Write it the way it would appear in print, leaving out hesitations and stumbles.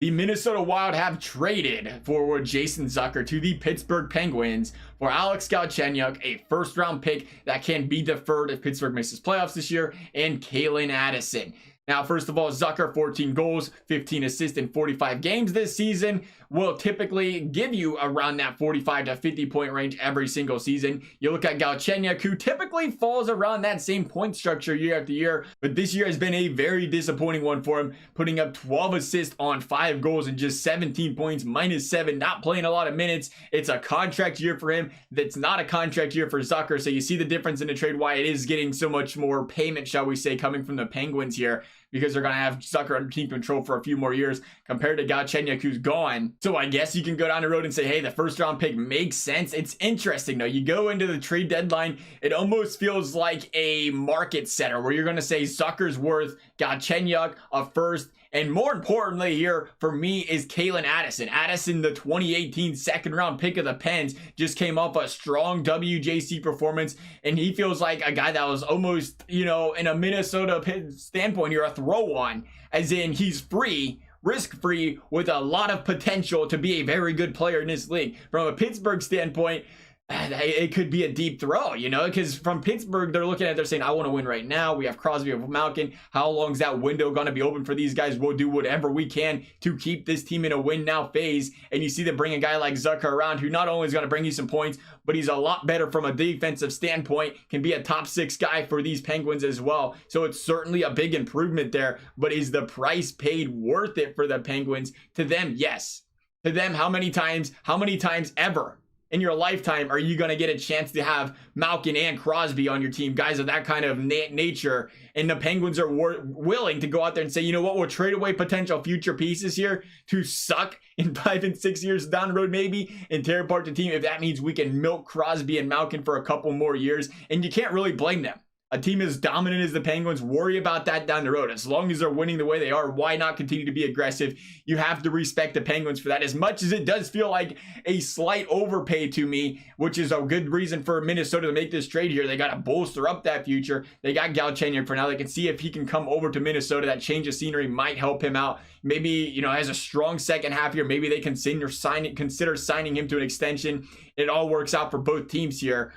The Minnesota Wild have traded forward Jason Zucker to the Pittsburgh Penguins for Alex Galchenyuk, a first-round pick that can be deferred if Pittsburgh misses playoffs this year, and Calen Addison. Now, first of all, Zucker, 14 goals, 15 assists in 45 games this season, will typically give you around that 45 to 50 point range every single season. You look at Galchenyuk, who typically falls around that same point structure year after year, but this year has been a very disappointing one for him, putting up 12 assists on 5 goals and just 17 points, -7, not playing a lot of minutes. It's a contract year for him. That's not a contract year for Zucker, so you see the difference in the trade, why it is getting so much more payment, shall we say, coming from the Penguins here, because they're going to have Zucker under team control for a few more years compared to Galchenyuk, who's gone. So I guess you can go down the road and say, hey, the first round pick makes sense. It's interesting, though. You go into the trade deadline, it almost feels like a market setter where you're going to say Zucker's worth Galchenyuk, a first, and more importantly here for me is Calen Addison. Addison, the 2018 second round pick of the Pens, just came off a strong WJC performance, and he feels like a guy that was almost, in a Minnesota standpoint here, a throw on, as in he's free, risk-free, with a lot of potential to be a very good player in this league. From a Pittsburgh standpoint, it could be a deep throw, because from Pittsburgh, they're looking at it, they're saying, I want to win right now. We have Crosby, we have Malkin. How long is that window going to be open for these guys? We'll do whatever we can to keep this team in a win now phase. And you see them bring a guy like Zucker around, who not only is going to bring you some points, but he's a lot better from a defensive standpoint, can be a top 6 guy for these Penguins as well. So it's certainly a big improvement there. But is the price paid worth it for the Penguins? To them, yes. To them, how many times ever in your lifetime are you going to get a chance to have Malkin and Crosby on your team, guys of that kind of nature? And the Penguins are willing to go out there and say, you know what, we'll trade away potential future pieces here to suck in 5 and 6 years down the road maybe and tear apart the team if that means we can milk Crosby and Malkin for a couple more years. And you can't really blame them. A team as dominant as the Penguins, worry about that down the road. As long as they're winning the way they are, why not continue to be aggressive? You have to respect the Penguins for that, as much as it does feel like a slight overpay to me, which is a good reason for Minnesota to make this trade here. They got to bolster up that future. They got Galchenyuk for now. They can see if he can come over to Minnesota. That change of scenery might help him out. Maybe, has a strong second half here. Maybe they consider signing him to an extension. It all works out for both teams here.